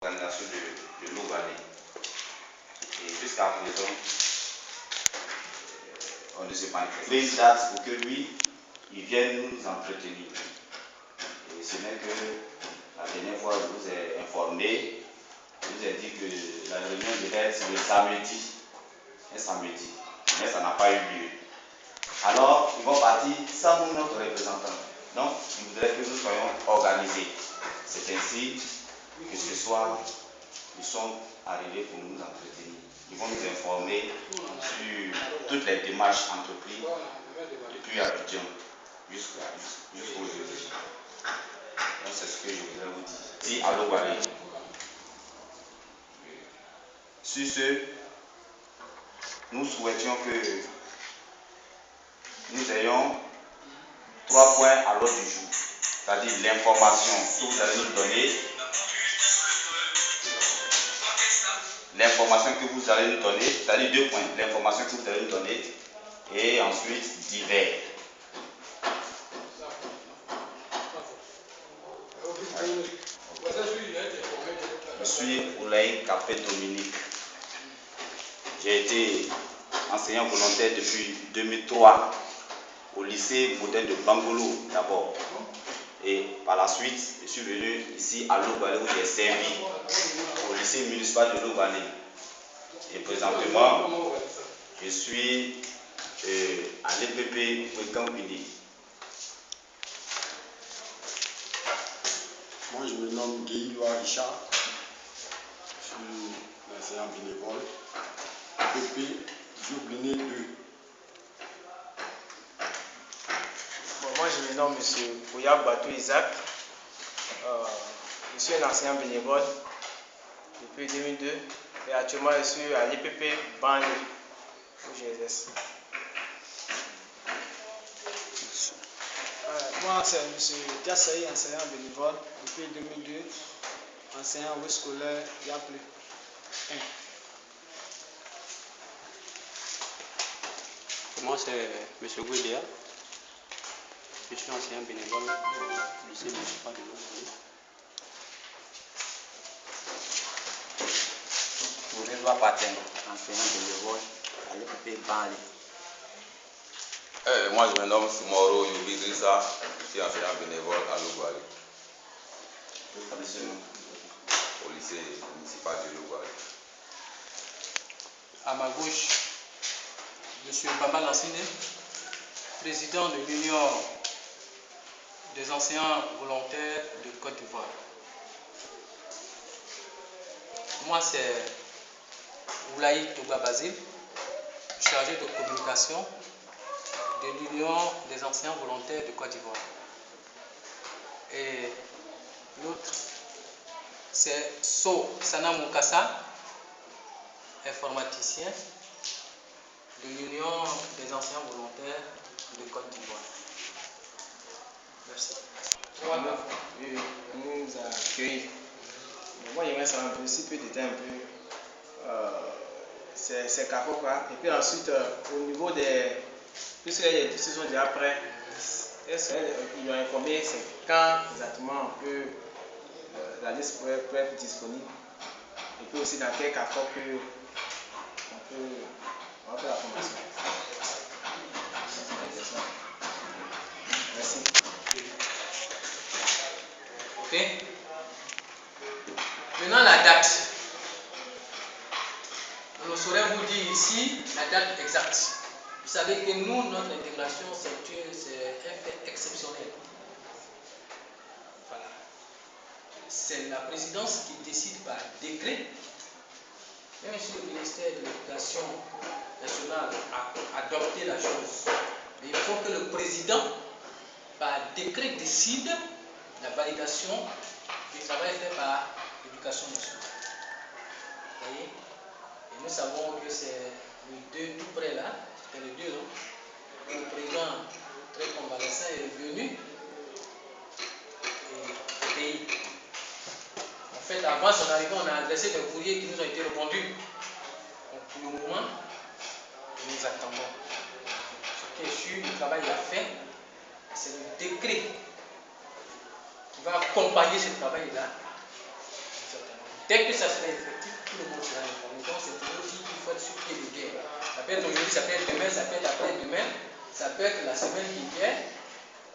l'organisation de l'eau vallée. Et jusqu'à présent, on ne s'est pas manifesté. Une date pour que lui, il vienne nous entretenir. Et ce n'est que la dernière fois, je vous ai informé, je vous ai dit que la réunion devait être le samedi, un samedi, mais ça n'a pas eu lieu. Alors, ils vont partir sans nous, notre représentant. Donc, ils voudraient que nous soyons organisés. C'est ainsi que ce soir, ils sont arrivés pour nous entretenir. Ils vont nous informer sur toutes les démarches entreprises depuis Abidjan jusqu'aujourd'hui. Donc, c'est ce que je voudrais vous dire. Si à l'Ouali. Sur ce, nous souhaitions que nous ayons 3 points à l'ordre du jour. C'est-à-dire l'information que vous allez nous donner, l'information que vous allez nous donner, c'est-à-dire 2 points, l'information que vous allez nous donner, et ensuite divers. Je suis Oulaï Capé Dominique. J'ai été enseignant volontaire depuis 2003 au lycée moderne de Bangolo d'abord. Et par la suite, je suis venu ici à l'Ouali où j'ai servi au lycée municipal de l'Ouali. Et présentement, je suis à l'EPP Wekambini. Moi, je me nomme Guéhiloa Richard. Je suis enseignant bénévole. EPP Diobliné 2. Bon, moi, je me nomme M. Pouya Batou Isaac. Je suis un enseignant bénévole depuis 2002 et actuellement je suis à l'IPP Banlieue où j'exerce. Moi, c'est M. Diassaï, enseignant bénévole depuis 2002, enseignant au scolaire Yaplé 1. Moi, c'est M. Gouédéa. Je suis enseignant bénévole au lycée municipal de l'Ouali. Tourédois Patin, enseignant bénévole à l'EPP Banlieue. Moi, je me nomme Soumoro Yobidrissa, je suis enseignant bénévole à l'Ouali. Au lycée municipal de l'Ouali. À ma gauche, M. Bamba Lansine, président de l'Union des enseignants volontaires de Côte d'Ivoire. Moi, c'est Oulaï Touba Basile, chargé de communication de l'Union des enseignants volontaires de Côte d'Ivoire. Et l'autre, c'est So Sana Moukassa, informaticien de l'Union des enseignants volontaires de Côte d'Ivoire. Merci. Voilà. Nous a accueillis. Moi, j'aimerais savoir un peu, si peut détailler un peu c'est Kafoka. Et puis ensuite, au niveau des. Puisque les décisions déjà prêtes, est-ce qu'ils ont informé c'est quand exactement la liste peut être disponible? Et puis aussi dans quel Kafoka on peut faire la formation. Merci. Ok. Maintenant, la date. On ne saurait vous dire ici la date exacte. Vous savez que nous, notre intégration, c'est un fait exceptionnel. Voilà. C'est la présidence qui décide par décret. Même si le ministère de l'Éducation nationale a adopté la chose, mais il faut que le président, par décret, décide la validation du travail fait par l'Éducation nationale. Vous voyez? Et nous savons que c'est le 2 tout près là, c'était le 2 ans. Le président très convalescent est venu au pays. En fait, avant son arrivée, on a adressé des courriers qui nous ont été répondus. Donc, pour le moment, nous attendons. Ce qui est sûr, le travail est fait. C'est le décret qui va accompagner ce travail-là. Nous attendons. Dès que ça sera effectif, tout le monde sera informé. Donc c'est toujours dit qu'il faut être sur pied de guerre. Ça peut être aujourd'hui, ça peut être demain, ça peut être après-demain, ça peut être la semaine qui vient,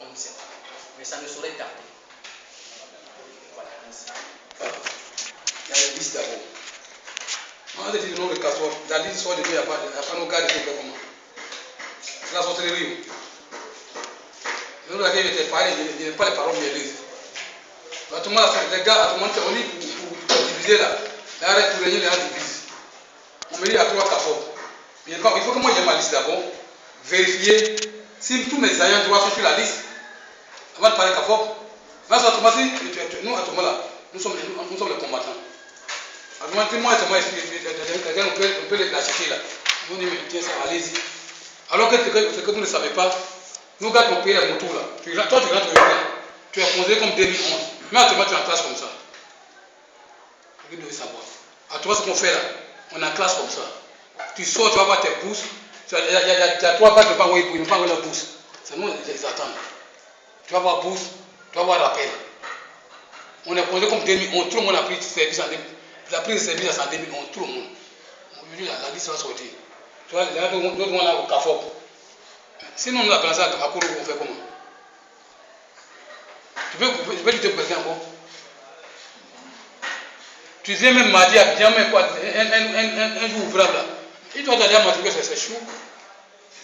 on ne sait pas. Mais ça ne saurait tarder. Voilà. Il y a les listes d'abord. On a dit le nom de Castor. La liste soit de il n'y a pas nos cas de ce comment. C'est la sorcellerie. Nous, là, il était parlé, il n'y a pas les paroles mieleuses. À tout le monde, les gars, à tout le monde, on dit pour diviser là. Là, pour gagner, les gens divisent. On me dit à 3 capots. Il faut que moi j'aie ma liste d'abord. Vérifier si tous mes ayants droit sont sur la liste. Avant de parler capot. Là, ça nous, à tout le monde là, nous sommes les combattants. À tout le monde, moi, on peut les classifier là. On dit, mais tiens, ça, allez-y. Alors que ce que vous ne savez pas, nous, gars, on paye les motos là. Toi, tu rentres là. Tu es considéré comme 2011. Mais à tout le monde, tu es en classe comme ça. Vous devez savoir. À toi, ce qu'on fait là, on est en classe comme ça. Tu sors, tu vas voir tes bourses. Il y a 3 bacs de pas envoyer pour ils n'ont pas envoyé la bourse. C'est nous, ils attendent. Tu vas voir bourse, tu vas voir rappel. On est considéré comme 2011. Tout le monde a pris service en 2011. Il a pris le service en 2011. Tout le monde. Aujourd'hui, la liste va sortir. Tu vois, il y a d'autres gens là au CAFOP. Sinon, on a pensé à Kourou, on fait comment? Tu peux lutter pour quelqu'un encore? Tu viens même mardi à bien, mais quoi, un jour ouvrable là. Il doit aller à matriculer, c'est chaud.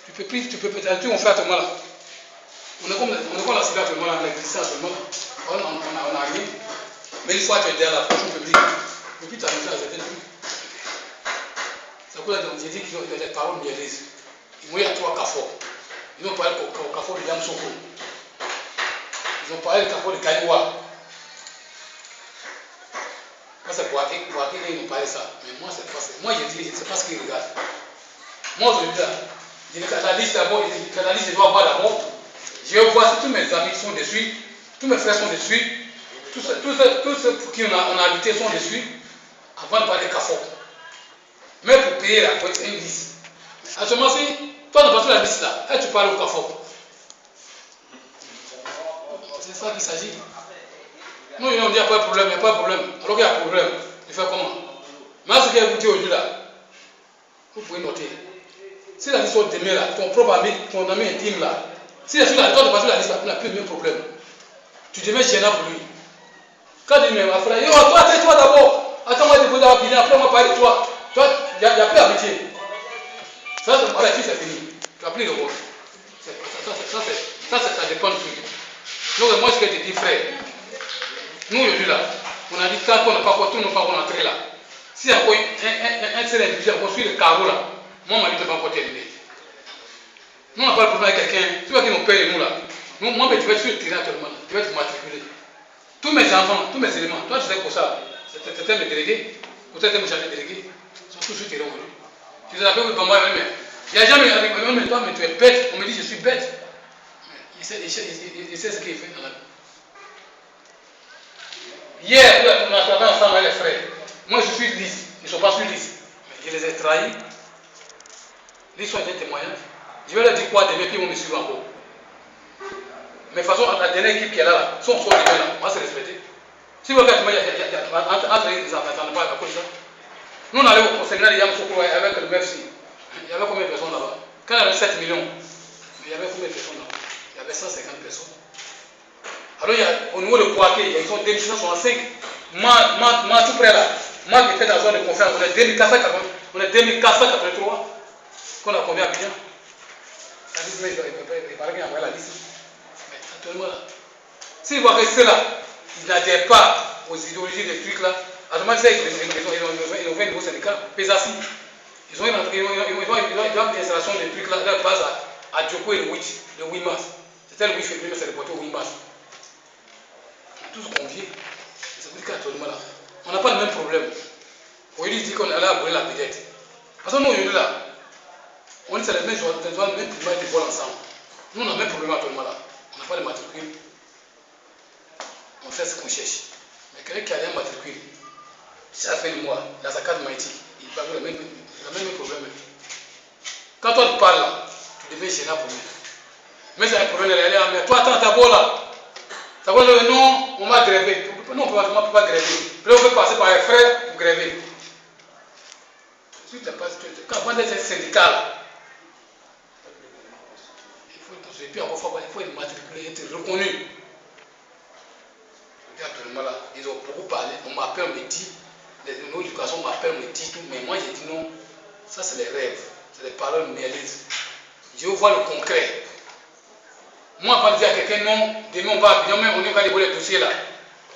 Tu peux peut-être, on fait à tout le monde là. On est comme la cigarette à tout le monde là, on est glissé à tout le monde là. On arrive. Mais une fois que tu es derrière la fonction publique, et puis tu as mis à certains trucs. C'est pour ça que j'ai dit qu'ils ont des paroles mieleuses. Il y a 3 cafots. Ils ont parlé au cafot de Yamsoko. Ils ont parlé du cafot de Kaliwa. Moi, c'est pour ils m'ont parlé ça. Mais moi, c'est pas ça. Moi, je dis, c'est pas ce qu'ils regardent. Moi, je dis là, la liste d'abord, la liste, je dois voir d'abord. Je vais voir si tous mes amis sont dessus, tous mes frères sont dessus, tous ceux pour qui on a habité sont dessus, avant de parler de cafot. Mais pour payer la boîte, c'est une liste. À ce moment-ci, toi, tu pas sur la liste là, et tu parles au cafot. C'est ça qu'il s'agit. Nous, on dit qu'il n'y a pas de problème, il n'y a pas de problème. Alors qu'il y a un problème, il fait comment? Mais ce qu'il y a goûté aujourd'hui là, vous pouvez noter. Si la liste est demain là, ton propre ami, ton ami intime là, si la liste n'est pas sur la liste, il n'a plus le même problème. Tu deviens gênant pour lui. Quand il me dit, ma frère, toi, tais-toi d'abord. Attends-moi de poser l'opinion, après on va parler de toi. Toi, il n'y a plus d'amitié. Ça, c'est fini. Tu as pris le rôle. Ça dépend de lui. Donc, moi, ce que je te dis, frère, nous, aujourd'hui, là, on a dit quand on n'a pas quoi, tout le monde n'a pas rentré là. S'il y a encore un seul individu qui construit le carreau là, moi, ma vie ne va pas encore terminer. Nous, on n'a pas de problème avec quelqu'un. Tu vois qu'ils nous payent, nous là. Moi, tu vas être sur le terrain actuellement, tu vas être matriculé. Tous mes enfants, tous mes éléments, toi, tu sais pour ça. C'était le délégué, peut-être un méchant délégué, ils sont tous sur le terrain aujourd'hui. Tu les appelles pour moi, mais il n'y a jamais avec moi, mais toi, mais tu es bête. On me dit, je suis bête. Il sait ce qu'il fait dans la vie. Hier, on a travaillé ensemble avec les frères. Moi, je suis lisse. Ils ne sont pas sur lisse. Je les ai trahis. Lisse sont des témoignages. Je vais leur dire quoi demain, puis ils vont me suivre encore. Mais de toute façon, la dernière équipe qui est là, son sort demain là, on va se respecter. Si vous regardez, entre les enfants, ça ne va pas comme ça. Nous, on allait au séminaire de Yamsoko avec le MEFC. Il y avait combien de personnes là-bas? Quand il y avait 7 millions, il y avait combien de personnes là-bas? Il y avait 150 personnes. Alors, au niveau de Kouaké, ils sont 2565. Moi, tout près là. Moi qui étais dans la zone de confiance, on est 2483. Qu'on a combien à Abidjan? La liste, il paraît qu'il y a envoyé la liste. Mais actuellement là, s'ils vont rester là, ils n'adhèrent pas aux idéologies des trucs là. À ce moment-là, ils ont fait un nouveau syndicat, PESACI. Ils ont une installation des trucs là, leur base à Djoko et le 8 mars. C'était le 8 février, c'est reporté au 8 mars. Tous conviés. Ça veut dire qu'actuellement là, on n'a pas le même problème. Aujourd'hui, ils disent qu'on allait abolir la vedette. Parce que nous, aujourd'hui là, on dit que c'est les mêmes joueurs, les mêmes climat qui volent ensemble. Nous, on a le même problème actuellement là. On n'a pas de matricule. On fait ce qu'on cherche. Mais quelqu'un qui a un matricule, si à la fin du mois, la zakat maïti, il va avoir le même problème. Quand on te parle là, tu deviens gênant pour lui. Mais c'est un problème de l'aller, mais toi, attends d'abord là. Ça va dire non, on va gréver. nous, on ne peut pas gréver. Puis on peut passer par les frères pour gréver. Quand on est syndical, il faut être matriculé, être reconnu. Actuellement là, ils ont beaucoup parlé. On m'appelle, on me dit, nos éducations m'appellent, on me dit tout, mais moi j'ai dit non, ça c'est les rêves, c'est les paroles mielleuses. Je veux voir le concret. Moi, avant de dire à quelqu'un non, demain on va à Abidjan, on est va dévoiler les dossiers là.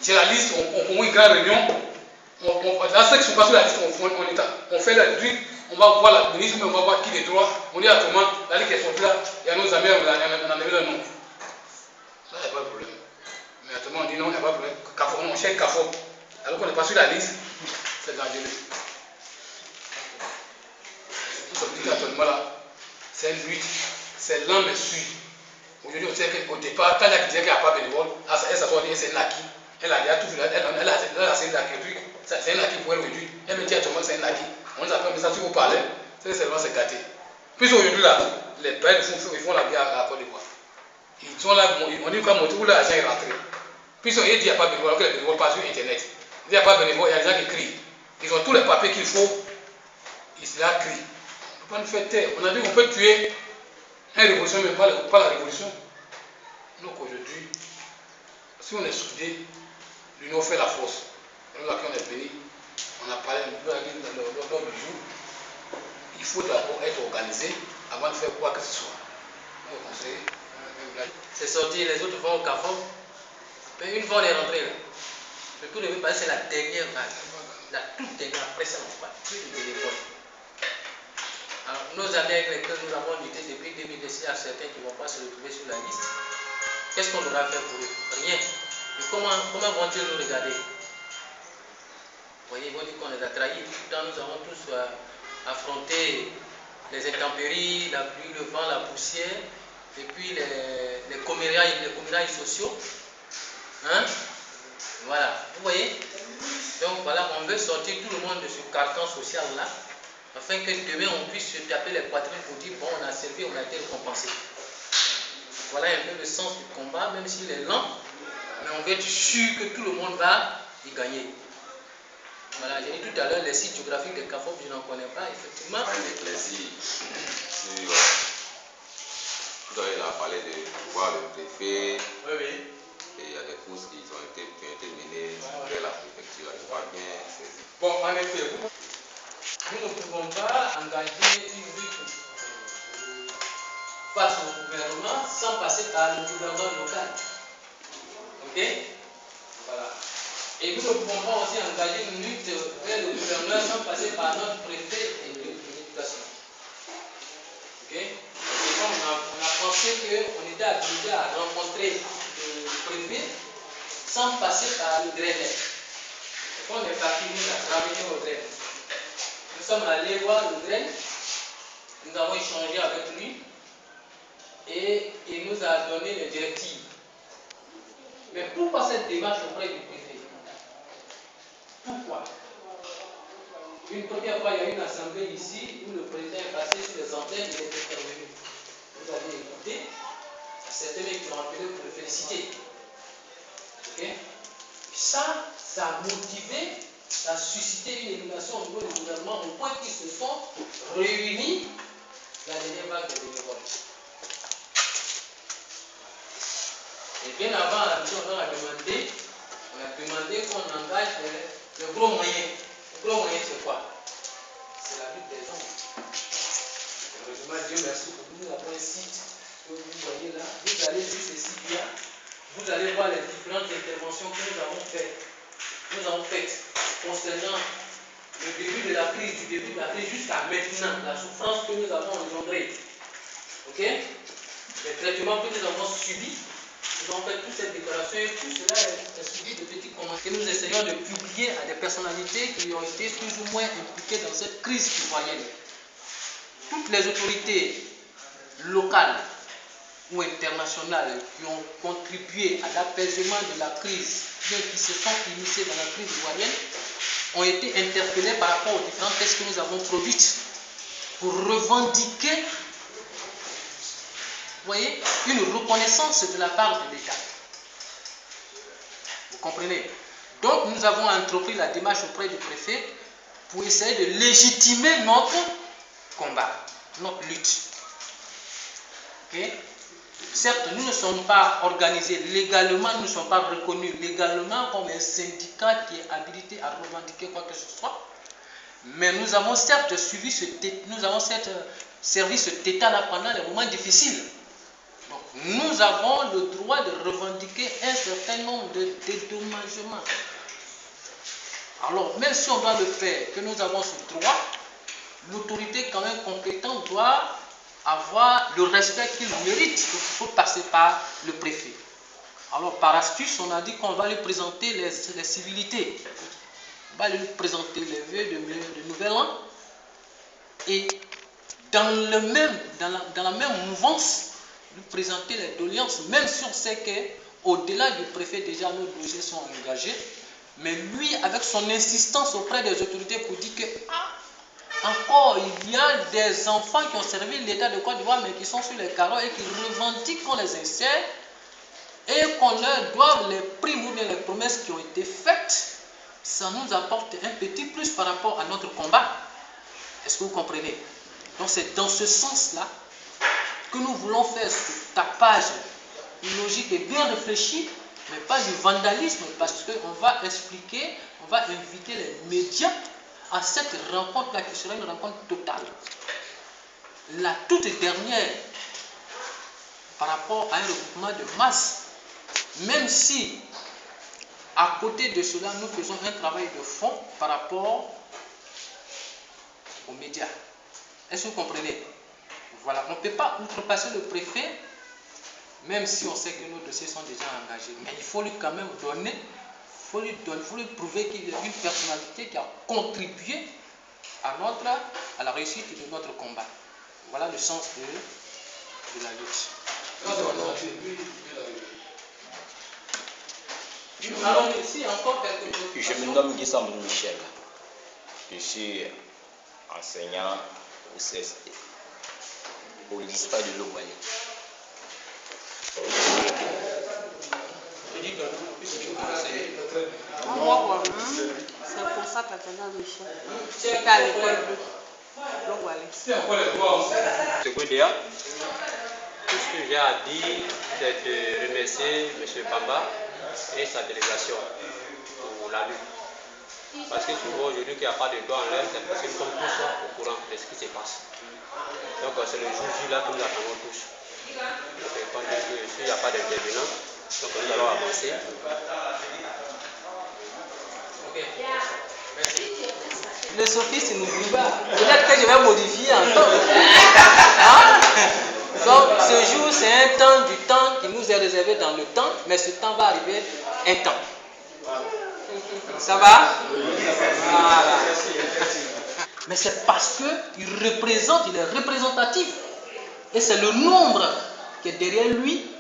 J'ai la liste, on fait une grande réunion. Dans ceux qui sont pas sur la liste, on fait le truc, on va voir la ministre, mais on va voir qui est droit. On dit à tout le monde, la liste qui est sortie là, il y a nos amis, on a enlevé le nom. Ça, il n'y a pas de problème. Mais tout le monde dit non, il n'y a pas de problème. On cherche CAFO. Alors qu'on n'est pas sur la liste, c'est dangereux. Tout ce que dit actuellement là, c'est une lutte, c'est lent mais sûr. Aujourd'hui, on sait qu'au départ, quand il y a quelqu'un qui n'a pas bénévole, elle s'assoit dit c'est un acquis. Elle a déjà tout vu, elle a c'est un acquis. C'est un acquis pour elle aujourd'hui. Elle me dit actuellement que c'est un acquis. On nous appelle, mais ça, si vous parlez, c'est seulement c'est gâté. Puis aujourd'hui là, les pères ils font la guerre à Côte d'Ivoire. Ils sont là, on dit quoi, où l'argent est rentré. Puis ils ont dit qu'il n'y a pas de bénévole, alors que les bénévoles passent sur internet. Il n'y a pas de bénévole, il y a des gens qui crient. Ils ont tous les papiers qu'il faut, ils se la crient. On ne peut pas nous faire taire. On a dit qu'on peut tuer une révolution, mais pas la révolution. Donc aujourd'hui, si on est soudés, l'union fait la force. Et nous, là, quand on est bénis, on a parlé un peu lors du jour. Il faut d'abord être organisé avant de faire quoi que ce soit. C'est sorti, les autres vont au CAFOM. Mais une fois on est rentré là, le coup de vue c'est la dernière vague. La toute dernière, après ça, on ne parle plus de téléphone. Alors, nos amis avec lesquels nous avons lutté depuis 2016, il y a certains qui ne vont pas se retrouver sur la liste. Qu'est-ce qu'on devra faire pour eux? Rien. Mais comment vont-ils nous regarder? Vous voyez, ils vont dire qu'on les a trahis. Pourtant, nous avons tous affronté les intempéries, la pluie, le vent, la poussière, et puis les commérailles sociaux. Hein? Voilà, vous voyez? Donc voilà, on veut sortir tout le monde de ce carcan social-là, afin que demain on puisse se taper les poitrines pour dire bon, on a servi, on a été récompensé. Voilà un peu le sens du combat, même s'il est lent, mais on veut être sûr que tout le monde va y gagner. Voilà, j'ai dit tout à l'heure, les sites géographiques de CAFOP, je n'en connais pas, effectivement. Un éclairci sur. Tout à l'heure, il a parlé de voir le préfet. Oui, oui. Et il y a des courses qui ont été menées vers la préfecture. Je crois bien saisi. Bon, en effet, nous ne pouvons pas engager une lutte face au gouvernement sans passer par le gouvernement local. Ok? Voilà. Et nous ne pouvons pas aussi engager une lutte vers le gouvernement sans passer par notre préfet et l'éducation. Ok? Parce que on a pensé qu'on était habilité à rencontrer le préfet sans passer par le greffe. Quand on est parti, nous avons ramené au greffe. Nous sommes allés voir le greffe, nous avons échangé avec lui et il nous a donné les directives. Mais pourquoi cette démarche auprès du préfet? Pourquoi? Une première fois, il y a eu une assemblée ici où le président est passé sur les antennes et il est intervenu. Vous avez écouté, certains qui l'ont appelé pour le féliciter. Ok? Ça a motivé, ça a suscité une émulation au niveau du gouvernement au point qu'ils se sont réunis la dernière vague de bénévoles. Et bien avant, on a demandé qu'on engage le gros moyen. Le gros moyen, c'est quoi? C'est la lutte des hommes. Heureusement, Dieu merci pour nous, nous avons un site que vous voyez là. Vous allez sur ce site-là, vous allez voir les différentes interventions que nous avons faites concernant le début de la crise, du début de la crise jusqu'à maintenant, la souffrance que nous avons engendrée. Ok? Les traitements que nous avons subis. Nous avons fait toute cette déclaration et tout cela est suivi de petits commentaires que nous essayons de publier à des personnalités qui ont été plus ou moins impliquées dans cette crise ivoirienne. Toutes les autorités locales ou internationales qui ont contribué à l'apaisement de la crise, bien qui se sont initiées dans la crise ivoirienne, ont été interpellées par rapport aux différents textes que nous avons produits pour revendiquer, vous voyez, une reconnaissance de la part de l'État. Vous comprenez? Donc nous avons entrepris la démarche auprès du préfet pour essayer de légitimer notre combat, notre lutte. Okay? Certes, nous ne sommes pas organisés légalement, nous ne sommes pas reconnus légalement comme un syndicat qui est habilité à revendiquer quoi que ce soit. Mais nous avons certes servi cet état-là pendant les moments difficiles. Donc, nous avons le droit de revendiquer un certain nombre de dédommagements. Alors, même si on doit le faire, que nous avons ce droit, l'autorité quand même compétente doit avoir le respect qu'il mérite. Donc, il faut passer par le préfet. Alors, par astuce, on a dit qu'on va lui présenter les civilités. On va lui présenter les vœux de nouvel an. Et dans la même mouvance, lui présenter les doléances, même si on sait qu'au-delà du préfet, déjà nos dossiers sont engagés. Mais lui, avec son insistance auprès des autorités pour dire que encore, il y a des enfants qui ont servi l'État de Côte d'Ivoire, mais qui sont sur les carreaux et qui revendiquent qu'on les insère et qu'on leur doive les primes ou bien les promesses qui ont été faites. Ça nous apporte un petit plus par rapport à notre combat. Est-ce que vous comprenez? Donc c'est dans ce sens-là que nous voulons faire ce tapage logique et bien réfléchi, mais pas du vandalisme, parce qu'on va expliquer, on va inviter les médias à cette rencontre-là qui sera une rencontre totale. La toute dernière, par rapport à un regroupement de masse, même si à côté de cela, nous faisons un travail de fond par rapport aux médias. Est-ce que vous comprenez? Voilà, on ne peut pas outrepasser le préfet, même si on sait que nos dossiers sont déjà engagés. Mais il faut lui quand même donner, il faut lui prouver qu'il y a une personnalité qui a contribué à la réussite de notre combat. Voilà le sens de la lutte. Alors ici encore quelque chose. Je me nomme Guy Sambou Michel. Je suis enseignant au CSP, au lycée de Lomani. Moi, c'est pour ça que Michel. J'étais à l'école de Lomani. Secondaire, tout ce que j'ai à dire, c'est de remercier M. Bamba et sa délégation pour la lutte. Parce que souvent aujourd'hui qu'il n'y a pas de doigt en l'air, c'est parce que nous sommes tous au courant de ce qui se passe. Donc c'est le jour J là que nous attendons tous. Donc s'il n'y a pas d'intervenant, donc nous allons avancer. Ok. Merci. Le sophiste n'oublie pas. Peut-être que je vais modifier encore. Hein? Donc ce jour c'est un temps du temps qui nous est réservé dans le temps, mais ce temps va arriver un temps. Ça va? Voilà. Mais c'est parce qu'il représente, il est représentatif. Et c'est le nombre qui est derrière lui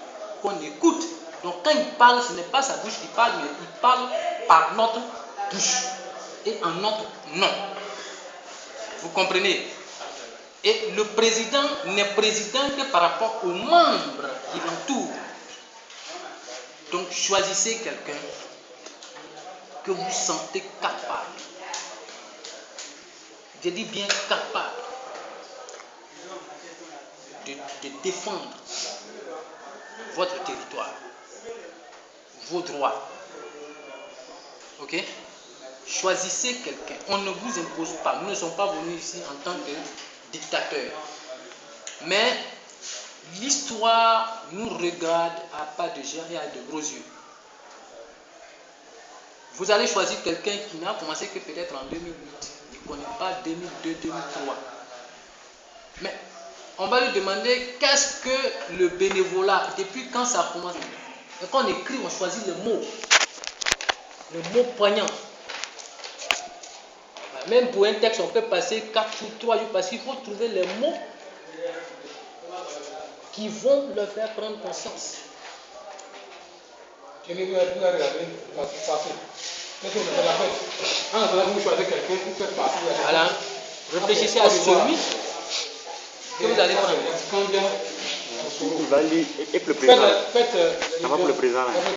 qu'on écoute. Donc quand il parle, ce n'est pas sa bouche qui parle, mais il parle par notre bouche et en notre nom. Vous comprenez? Et le président n'est président que par rapport aux membres qui l'entourent. Donc choisissez quelqu'un que vous sentez capable. Je dis bien capable de défendre votre territoire, vos droits. Ok? Choisissez quelqu'un. On ne vous impose pas. Nous ne sommes pas venus ici en tant que dictateurs. Mais l'histoire nous regarde à pas de géant et à de gros yeux. Vous allez choisir quelqu'un qui n'a commencé que peut-être en 2008. Il ne connaît pas 2002, 2003. Mais on va lui demander qu'est-ce que le bénévolat, depuis quand ça a commencé. Et quand on écrit, on choisit le mot poignant. Même pour un texte, on peut passer 4 ou 3 jours parce qu'il faut trouver les mots qui vont leur faire prendre conscience. Voilà. Réfléchissez à celui que vous allez prendre. Il va lire et pour le président. Ça va pour le président.